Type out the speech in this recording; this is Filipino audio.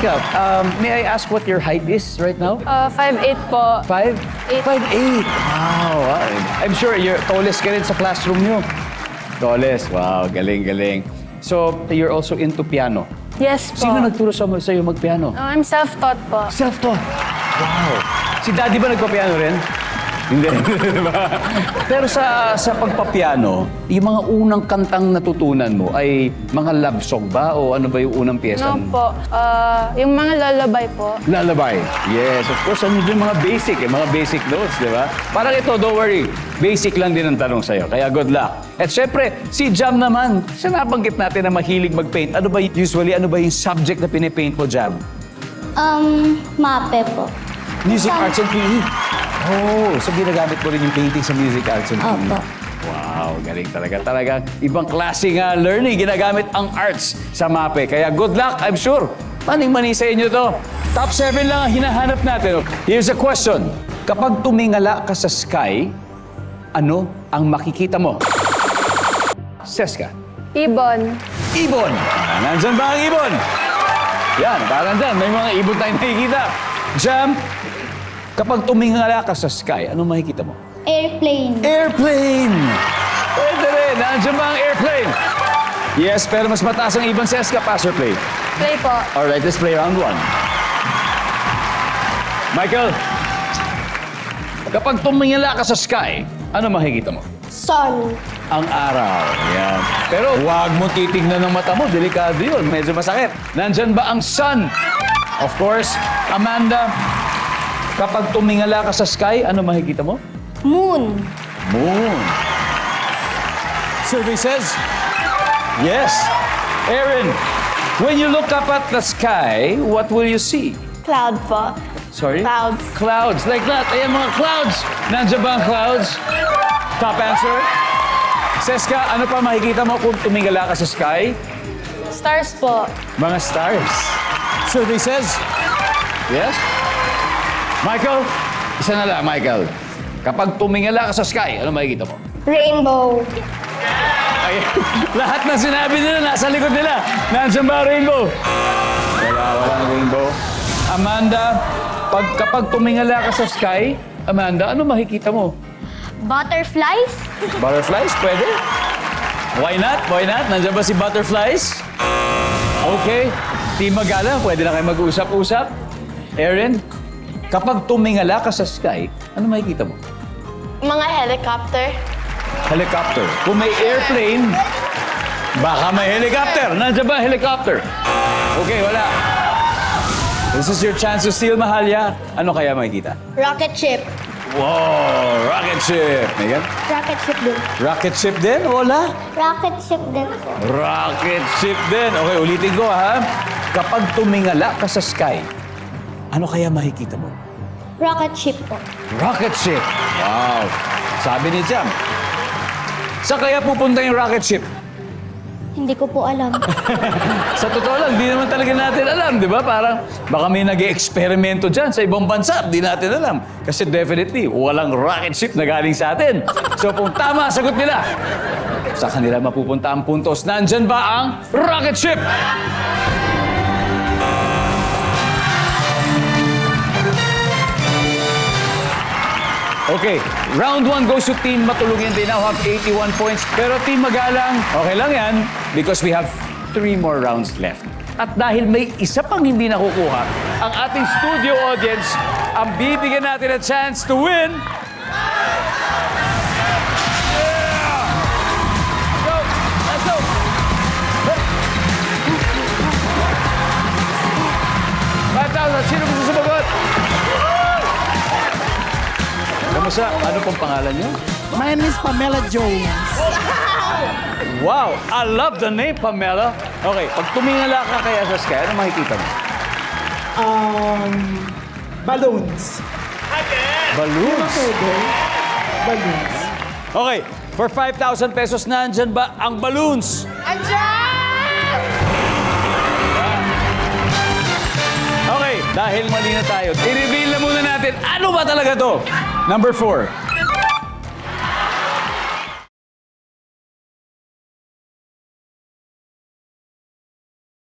Seska, may I ask what your height is right now? 5'8" po. 5? 8. 5'8". Wow. I'm sure you're tallest ka rin sa classroom nyo. Tallest. Wow, galing. So, you're also into piano. Yes po. Sino nagturo sa'yo mag-piano? I'm self-taught po. Self-taught. Wow. Si Daddy ba nagpa-piano rin? Hindi. Pero sa pagpapiano, yung mga unang kantang natutunan mo ay mga love song ba? O ano ba yung unang piyesa? No po. Yung mga lalabay po. Lalabay. Yes, of course. Ano yung mga basic notes, di ba? Parang ito, don't worry. Basic lang din ang tanong sa'yo. Kaya good luck. At syempre, si Jam naman. Siya nabanggit natin na mahilig mag-paint. Ano ba yung subject na pinipaint mo, Jam? Mape po. Music, arts, and PE. Oh, so ginagamit mo rin yung painting sa music, arts, and PE? Opo. Wow, galing talaga. Talagang ibang klaseng learning. Ginagamit ang arts sa MAPE. Kaya good luck, I'm sure. Maning-mani sa inyo to. Top 7 lang ang hinahanap natin. Here's a question. Kapag tumingala ka sa sky, ano ang makikita mo? Seska. Ibon. Ibon. Nandyan ba ang ibon? Yan, parang dyan. May mga ibon tayong nakikita. Jam, kapag tumingala ka sa sky, ano makikita mo? Airplane. Airplane! Pwede rin. Nandiyan ba ang airplane? Yes, pero mas mataas ang ibon, Seska. Pass or play? Play po. Alright, let's play round 1. Michael, kapag tumingala ka sa sky, ano makikita mo? Sun. Ang araw. Yan. Pero huwag mo titignan ng mata mo. Delikado yun. Medyo masakit. Nandyan ba ang sun? Of course. Amanda, kapag tumingala ka sa sky, ano makikita mo? Moon. Moon. Survey says, yes. Aaron, when you look up at the sky, what will you see? Cloud po. Sorry? Clouds. Clouds. Like that. Ayan mga clouds. Nandiyan ba ang clouds? Top answer. Seska, ano pa makikita mo kung tumingala ka sa sky? Stars po. Mga stars. Survey says, yes. Michael, isa na lang, Michael. Kapag tumingala ka sa sky, ano makikita mo? Rainbow. Ay, lahat na sinabi nila, nasa likod nila. Nandiyan ba ang rainbow? Walang rainbow. Amanda, kapag tumingala ka sa sky, Amanda, ano makikita mo? Butterflies. Butterflies, pwede? Why not? Nandiyan ba si Butterflies? Okay. Team Magala, pwede na kayo mag-usap-usap. Erin, kapag tumingala ka sa sky, ano makikita mo? Mga helicopter. Helicopter. Kung may airplane, baka may helicopter. Nandiyan ba helicopter? Okay, wala. This is your chance to steal, Mahalia. Ano kaya makikita? Rocket ship. Wow! Rocket ship! Megan? Rocket ship din. Rocket ship din? Wala? Rocket ship din po. Rocket ship din. Okay, ulitin ko ha. Kapag tumingala ka sa sky, ano kaya makikita mo? Rocket ship po. Rocket ship. Wow. Sabi ni Jam. Saan kaya pupunta yung rocket ship? Hindi ko po alam. Sa totoo lang, di naman talaga natin alam, di ba? Parang baka may nag-eksperimento dyan sa ibang bansa, di natin alam. Kasi definitely, walang rocket ship na galing sa atin. So kung tama, sagot nila. Sa kanila mapupunta ang puntos. Nandyan ba ang rocket ship? Okay, round 1 goes to Team Matulungin. They now have 81 points. Pero Team Magalang, okay lang yan because we have 3 more rounds left. At dahil may isa pang hindi nakukuha, ang ating studio audience ang bibigyan natin a chance to win. Yeah! Let's go! $5,000. Sino gusto sumagot? Kamusta? Ano pong pangalan niyo? My name is Pamela Jones. Wow! I love the name, Pamela. Okay, pag tumingala ka kaya sa sky, ano makikita mo? Balloons. Balloons. Balloons. Okay, for 5,000 pesos, nandyan ba ang balloons? Okay, dahil mali na tayo, i-reveal na muna natin ano ba talaga to? Number 4.